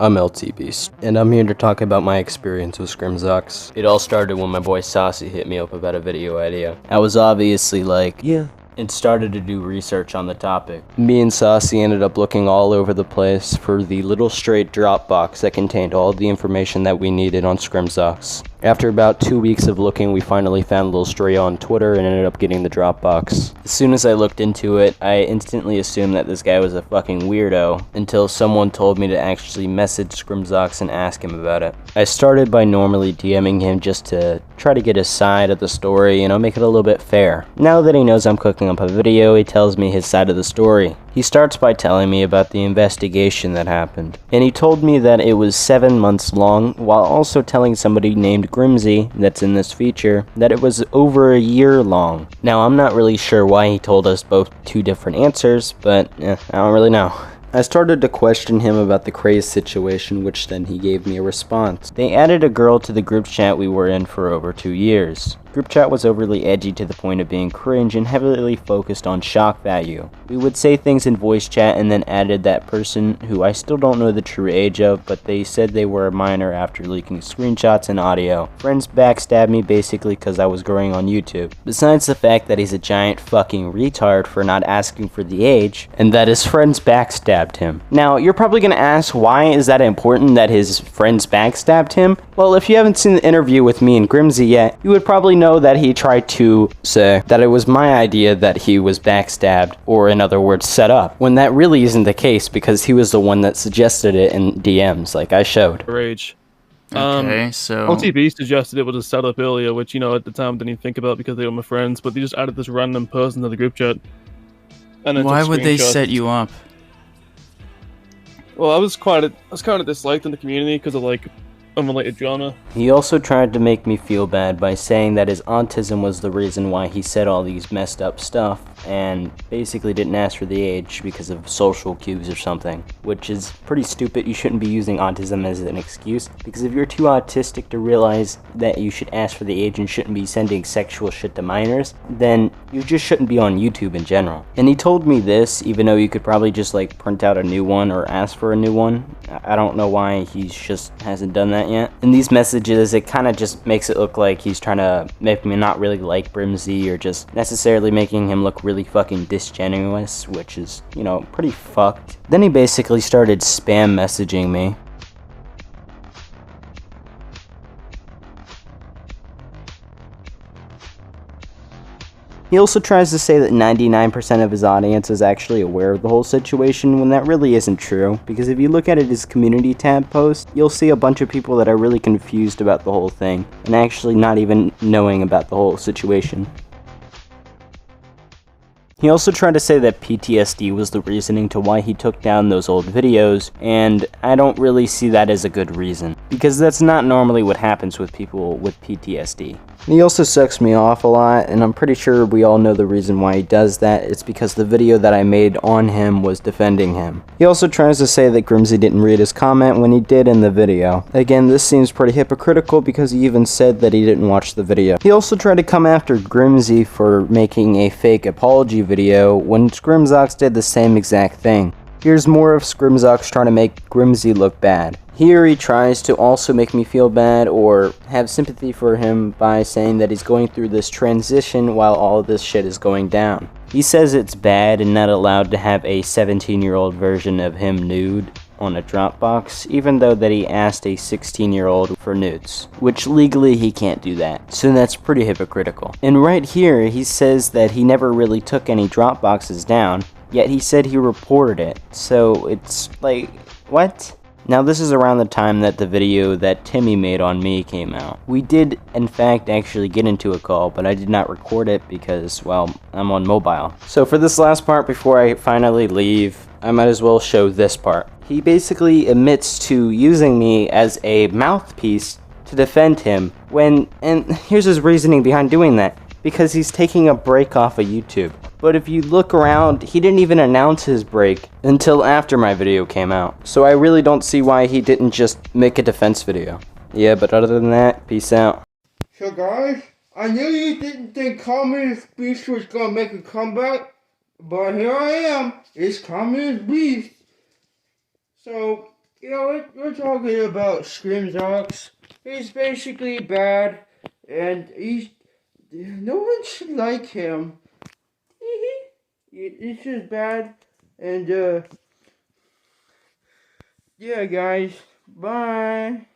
I'm LtBeast, and I'm here to talk about my experience with Scrimzox. It all started when my boy Saucy hit me up about a video idea. I was obviously like, yeah, and started to do research on the topic. Me and Saucy ended up looking all over the place for the little straight Dropbox that contained all the information that we needed on Scrimzox. After about 2 weeks of looking, we finally found Lil Stray on Twitter and ended up getting the Dropbox. As soon as I looked into it, I instantly assumed that this guy was a fucking weirdo, until someone told me to actually message Scrimzox and ask him about it. I started by normally DMing him just to try to get his side of the story, make it a little bit fair. Now that he knows I'm cooking up a video, he tells me his side of the story. He starts by telling me about the investigation that happened, and he told me that it was 7 months long, while also telling somebody named Grimzy, that's in this feature, that it was over a year long. Now, I'm not really sure why he told us both two different answers, but I don't really know. I started to question him about the craze situation, which then he gave me a response. They added a girl to the group chat we were in for over 2 years. Group chat was overly edgy to the point of being cringe and heavily focused on shock value. We would say things in voice chat and then added that person who I still don't know the true age of, but they said they were a minor after leaking screenshots and audio. Friends backstabbed me basically because I was growing on YouTube. Besides the fact that he's a giant fucking retard for not asking for the age, and that his friends backstabbed him. Now, you're probably gonna ask, why is that important that his friends backstabbed him? Well, if you haven't seen the interview with me and Grimzy yet, you would probably know that he tried to say that it was my idea that he was backstabbed, or in other words, set up, when that really isn't the case because he was the one that suggested it in DMs, like I showed. Rage. Okay, so LtBeast suggested it was a setup earlier, which, at the time didn't even think about because they were my friends, but they just added this random person to the group chat. And then why took would they screenshots. set you up? Well, I was kind of disliked in the community because of unrelated drama. He also tried to make me feel bad by saying that his autism was the reason why he said all these messed up stuff, and basically didn't ask for the age because of social cues or something, which is pretty stupid. You shouldn't be using autism as an excuse, because if you're too autistic to realize that you should ask for the age and shouldn't be sending sexual shit to minors, then you just shouldn't be on YouTube in general. And he told me this, even though you could probably just print out a new one or ask for a new one. I don't know why he just hasn't done that yet. In these messages, it kind of just makes it look like he's trying to make me not really like Grimzy, or just necessarily making him look really fucking disingenuous, which is, pretty fucked. Then he basically started spam messaging me. He also tries to say that 99% of his audience is actually aware of the whole situation, when that really isn't true, because if you look at his community tab post, you'll see a bunch of people that are really confused about the whole thing, and actually not even knowing about the whole situation. He also tried to say that PTSD was the reasoning to why he took down those old videos, and I don't really see that as a good reason, because that's not normally what happens with people with PTSD. He also sucks me off a lot, and I'm pretty sure we all know the reason why he does that. It's because the video that I made on him was defending him. He also tries to say that Grimzy didn't read his comment when he did in the video. Again, this seems pretty hypocritical because he even said that he didn't watch the video. He also tried to come after Grimzy for making a fake apology video when Scrimzox did the same exact thing. Here's more of Scrimzox trying to make Grimzy look bad. Here he tries to also make me feel bad or have sympathy for him by saying that he's going through this transition while all of this shit is going down. He says it's bad and not allowed to have a 17-year-old version of him nude on a Dropbox, even though that he asked a 16-year-old for nudes, which legally he can't do that, so that's pretty hypocritical. And right here he says that he never really took any Dropboxes down, yet he said he reported it, so it's like, what? Now this is around the time that the video that Timmy made on me came out. We did in fact actually get into a call, but I did not record it because, well, I'm on mobile. So for this last part before I finally leave, I might as well show this part. He basically admits to using me as a mouthpiece to defend him and here's his reasoning behind doing that. Because he's taking a break off of YouTube. But if you look around, he didn't even announce his break until after my video came out. So I really don't see why he didn't just make a defense video. Yeah, but other than that, peace out. So guys, I knew you didn't think ToxicDistress was gonna make a comeback, but here I am. It's ToxicDistress. So we're talking about Scrimzox. He's basically bad, and no one should like him. It's just bad, and yeah, guys, bye.